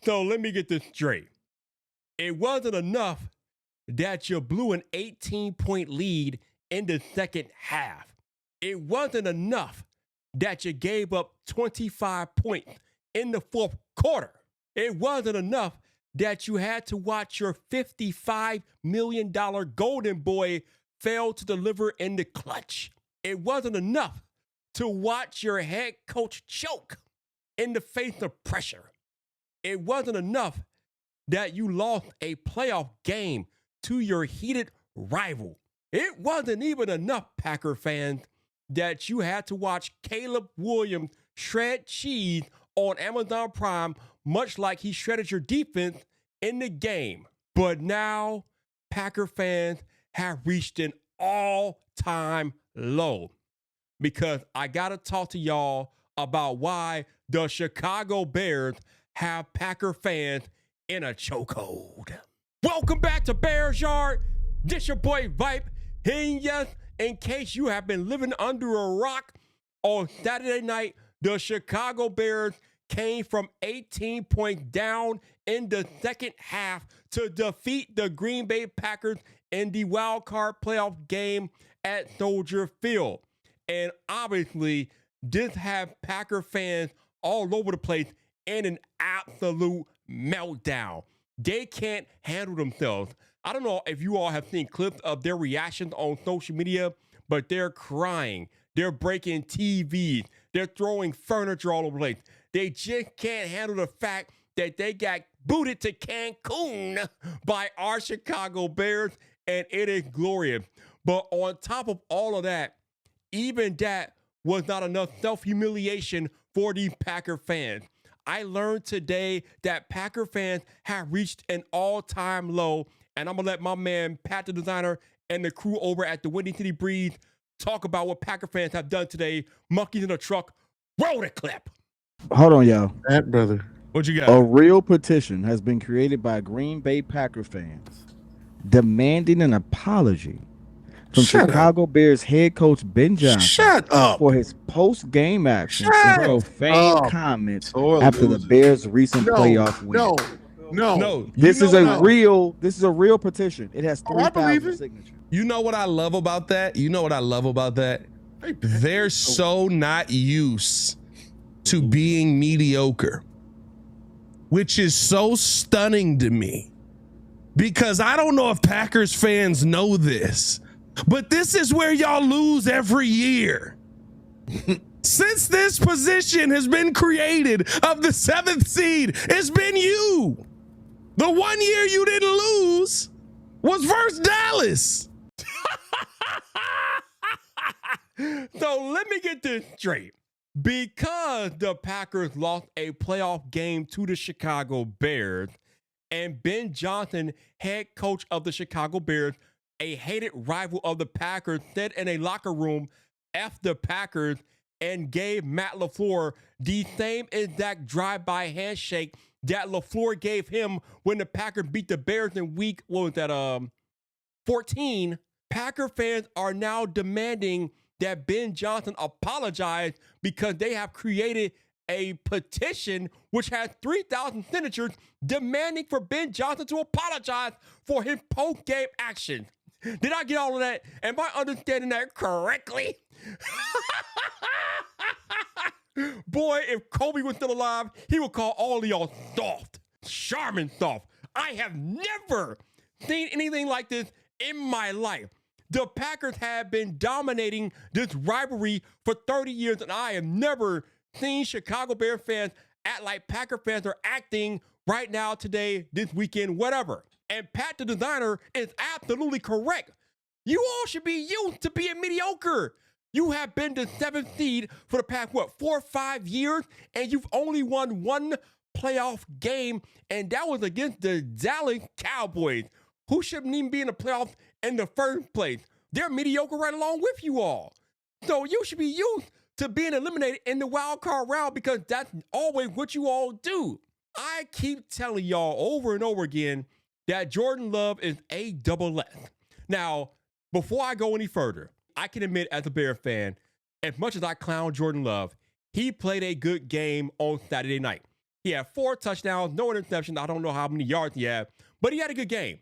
So let me get this straight. It wasn't enough that you blew an 18-point lead in the second half. It wasn't enough that you gave up 25 points in the fourth quarter. It wasn't enough that you had to watch your $55 million golden boy fail to deliver in the clutch. It wasn't enough to watch your head coach choke in the face of pressure. It wasn't enough that you lost a playoff game to your heated rival. It wasn't even enough, Packer fans, that you had to watch Caleb Williams shred cheese on Amazon Prime, much like he shredded your defense in the game. But now, Packer fans have reached an all-time low, because I got to talk to y'all about why the Chicago Bears have Packer fans in a chokehold. Welcome back to Bears Yard. This your boy Vipe. And yes, in case you have been living under a rock, on Saturday night, the Chicago Bears came from 18 points down in the second half to defeat the Green Bay Packers in the wild card playoff game at Soldier Field. And obviously, this had Packer fans all over the place in an absolute meltdown. They can't handle themselves. I don't know if you all have seen clips of their reactions on social media, but they're crying. They're breaking TVs. They're throwing furniture all over the place. They just can't handle the fact that they got booted to Cancun by our Chicago Bears, and it is glorious. But on top of all of that, even that was not enough self-humiliation for these Packer fans. I learned today that Packer fans have reached an all-time low, and I'm going to let my man, Pat the Designer, and the crew over at the Windy City Breeze talk about what Packer fans have done today. Monkeys in a truck. Roll the clip. Hold on, y'all. That brother. What you got? A real petition has been created by Green Bay Packer fans demanding an apology from Chicago Bears head coach Ben Johnson for his post-game actions and profane comments after the Bears' recent playoff win. No. This is a real petition. It has 3,000 signatures. You know what I love about that? They're so not used to being mediocre, which is so stunning to me, because I don't know if Packers fans know this, but this is where y'all lose every year. Since this position has been created of the 7th seed, it's been you. The 1 year you didn't lose was versus Dallas. So let me get this straight. Because the Packers lost a playoff game to the Chicago Bears, and Ben Johnson, head coach of the Chicago Bears, a hated rival of the Packers, said in a locker room, F the Packers, and gave Matt LaFleur the same exact drive-by handshake that LaFleur gave him when the Packers beat the Bears in week, 14. Packer fans are now demanding that Ben Johnson apologize because they have created a petition which has 3,000 signatures demanding for Ben Johnson to apologize for his post-game actions. Did I get all of that? Am I understanding that correctly? Boy, if Kobe was still alive, he would call all of y'all soft. Charmin soft. I have never seen anything like this in my life. The Packers have been dominating this rivalry for 30 years, and I have never seen Chicago Bears fans act like Packer fans are acting right now, today, this weekend, whatever. And Pat the Designer is absolutely correct. You all should be used to being mediocre. You have been the 7th seed for the past, 4 or 5 years, and you've only won one playoff game, and that was against the Dallas Cowboys, who shouldn't even be in the playoffs in the first place. They're mediocre right along with you all. So you should be used to being eliminated in the wild card round, because that's always what you all do. I keep telling y'all over and over again that Jordan Love is a double S. Now, before I go any further, I can admit as a Bear fan, as much as I clown Jordan Love, He played a good game on Saturday night. He had 4 touchdowns, no interceptions. I don't know how many yards he had, but he had a good game.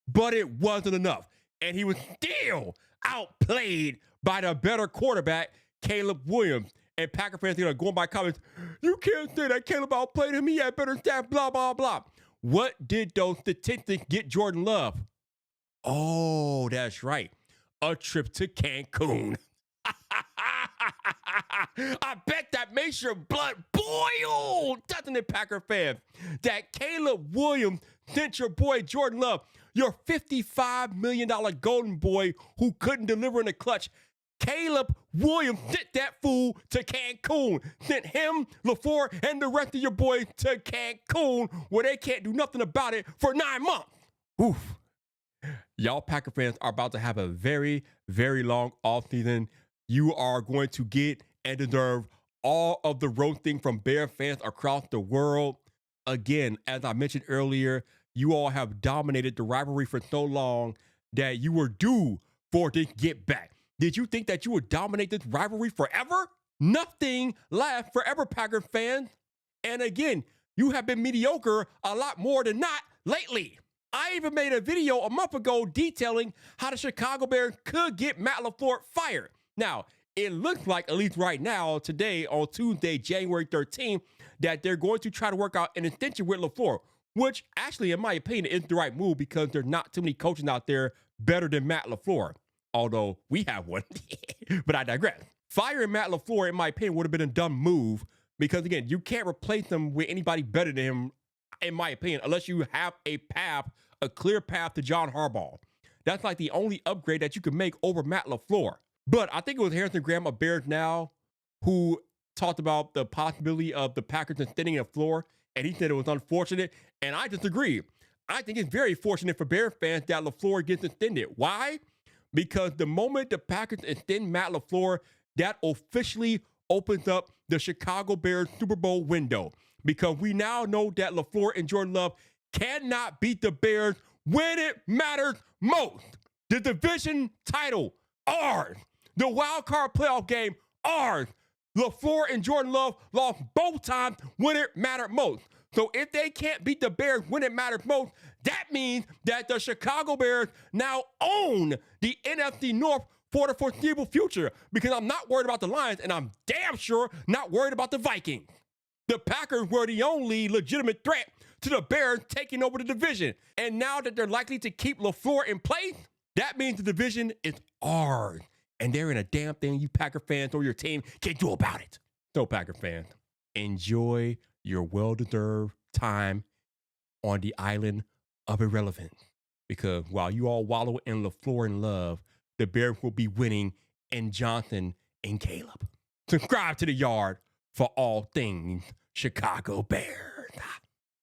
But it wasn't enough. And he was still outplayed by the better quarterback, Caleb Williams. And Packer fans are going by comments, you can't say that Caleb outplayed him. He had better stats, blah, blah, blah. What did those statistics get Jordan Love? Oh, that's right. A trip to Cancun. I bet that makes your blood boil, doesn't it, Packer fans? That Caleb Williams sent your boy Jordan Love, your $55 million golden boy who couldn't deliver in the clutch. Caleb Williams sent that fool to Cancun. Sent him, LaFleur, and the rest of your boys to Cancun where they can't do nothing about it for 9 months. Oof. Y'all Packer fans are about to have a very, very long offseason. You are going to get and deserve all of the roasting from Bear fans across the world. Again, as I mentioned earlier, you all have dominated the rivalry for so long that you were due for this get back. Did you think that you would dominate this rivalry forever? Nothing lasts forever, Packer fans. And again, you have been mediocre a lot more than not lately. I even made a video a month ago detailing how the Chicago Bears could get Matt LaFleur fired. Now, it looks like, at least right now, today, on Tuesday, January 13th, that they're going to try to work out an extension with LaFleur, which actually, in my opinion, is the right move because there's not too many coaches out there better than Matt LaFleur, although we have one. But I digress. Firing Matt LaFleur, in my opinion, would have been a dumb move because, again, you can't replace him with anybody better than him, in my opinion, unless you have a clear path to John Harbaugh. That's like the only upgrade that you could make over Matt LaFleur. But I think it was Harrison Graham of Bears Now who talked about the possibility of the Packers extending LaFleur, and he said it was unfortunate, and I disagree. I think it's very fortunate for Bears fans that LaFleur gets extended. Why? Because the moment the Packers extend Matt LaFleur, that officially opens up the Chicago Bears Super Bowl window. Because we now know that LaFleur and Jordan Love cannot beat the Bears when it matters most. The division title, ours. The wild card playoff game, ours. LaFleur and Jordan Love lost both times when it mattered most. So if they can't beat the Bears when it matters most, that means that the Chicago Bears now own the NFC North for the foreseeable future, because I'm not worried about the Lions, and I'm damn sure not worried about the Vikings. The Packers were the only legitimate threat to the Bears taking over the division. And now that they're likely to keep LaFleur in place, that means the division is ours. And there ain't a damn thing you Packer fans or your team can do about it. So, Packer fans, enjoy your well-deserved time on the island of irrelevance. Because while you all wallow in LaFleur and love, the Bears will be winning in Johnson and Caleb. Subscribe to The Yard for all things Chicago Bears.